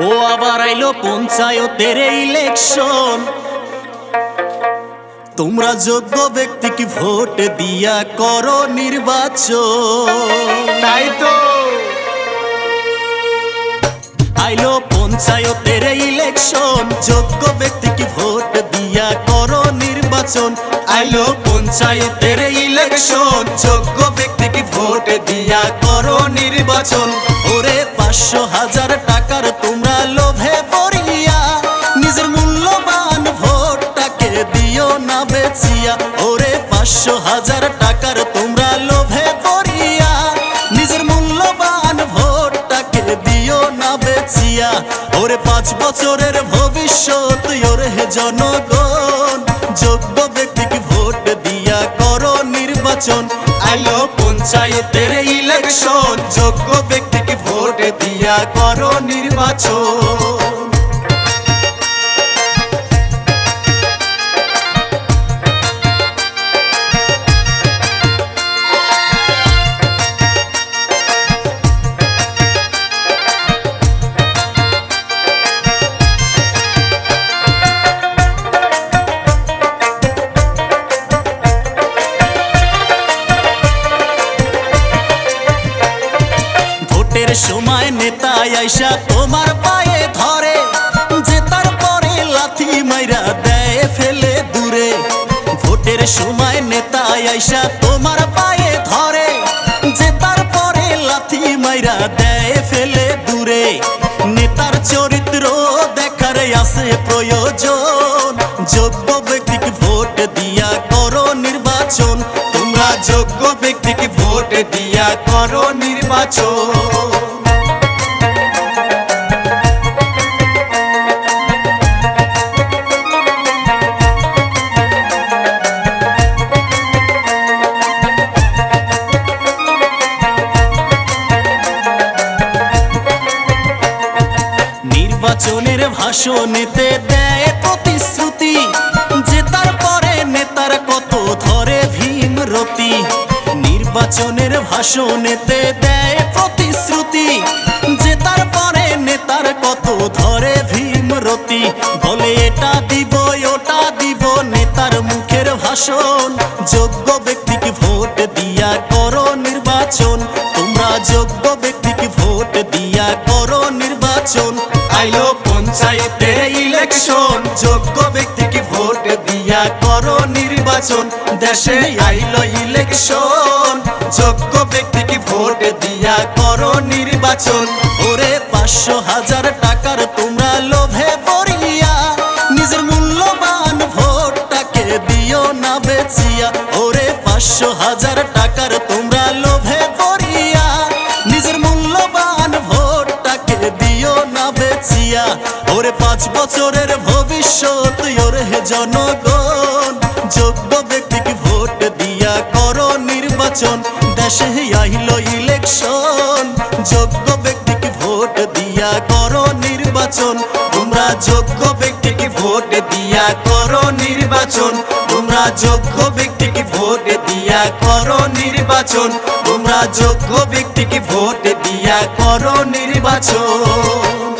ও আবার আইলো পঞ্চায়েতের ইলেকশন, তোমরা যোগ্য ব্যক্তিকে ভোট দিয়া করো নির্বাচন। তাই তো আইলো পঞ্চায়েতের ইলেকশন, যোগ্য ব্যক্তিকে ভোট দিয়া করো নির্বাচন। আইলো পঞ্চায়েতের ইলেকশন, যোগ্য ব্যক্তিকে ভোট দিয়া করো নির্বাচন। ওরে ৫০০,০০০ টাকার তোমরা লোভে পড়িয়া নিজের মূল্যবান ভোটটাকে দিও না বেচিয়া। ওরে ৫০০,০০০ টাকার তোমরা লোভে পড়িয়া নিজের মূল্যবান ভোটটাকে দিও না বেচিয়া। ওরে ৫ বছরের ভবিষ্যৎ ওরে জনগণ, যোগ্য ব্যক্তিকে ভোট দিয়া করো নির্বাচন। আইলো পঞ্চায়েতের ইলেকশন, যোগ্য ব্যক্তিকে ভোট দিয়া করো নির্বাচন। ভোটের সময় নেতা আইসা তোমার পায়ে ধরে, যে তারপরে লাথি মাইরা দেয় ফেলে দূরে। ভোটের সময় নেতা আইসা তোমার পায়ে ধরে, যে তারপরে লাথি মাইরা দেয় ফেলে দূরে। নেতার চরিত্র দেখার আছে প্রয়োজন, যোগ্য ব্যক্তিকে ভোট দিয়া করো নির্বাচন। তোমরা যোগ্য ব্যক্তিকে ভোট দিয়া করো নির্বাচন। নির্বাচনের ভাষণেতে দেয় প্রতিশ্রুতি, যে তারপরে নেতার কত ধরে ভীমরতি। নির্বাচনের ভাষণেতে দেয় প্রতিশ্রুতি, যে তারপরে নেতার কত ধরে ভীমরতি। বলে এটা দিব ওটা দিব নেতার মুখের ভাষণ, যোগ্য ব্যক্তিকে ভোট দিয়া করো নির্বাচন। তোমরা যোগ্য ব্যক্তিকে ভোট দিয়া করো নির্বাচন। আইলো পঞ্চায়েতের ইলেকশন, যোগ্য ব্যক্তিকে ভোট দিয়া করো নির্বাচন। দেশে আইলো ইলেকশন, যোগ্য ব্যক্তিকে ভোট দিয়া করো নির্বাচন। ওরে ৫০০,০০০ টাকার তোমরা লোভে পড়িয়া নিজের মূল্যবান ভোটটাকে দিও না বেচিয়া। ওরে ৫০০,০০০ টাকার তোমরা লোভে পড়িয়া নিজের মূল্যবান ভোটটাকে দিও না বেচিয়া। ওরে ৫ বছরের ভবিষ্যৎ ওরে জনগণ, যোগ্য ব্যক্তিকে ভোট দিয়া করো নির্বাচন। দেশে আইলো ইলেকশন, যোগ্য ব্যক্তিকে ভোট দিয়া করো নির্বাচন। তোমরা যোগ্য ব্যক্তিকে ভোট দিয়া করো নির্বাচন। তোমরা যোগ্য ব্যক্তিকে ভোট দিয়া করো নির্বাচন। তোমরা যোগ্য ব্যক্তিকে ভোট দিয়া করো নির্বাচন।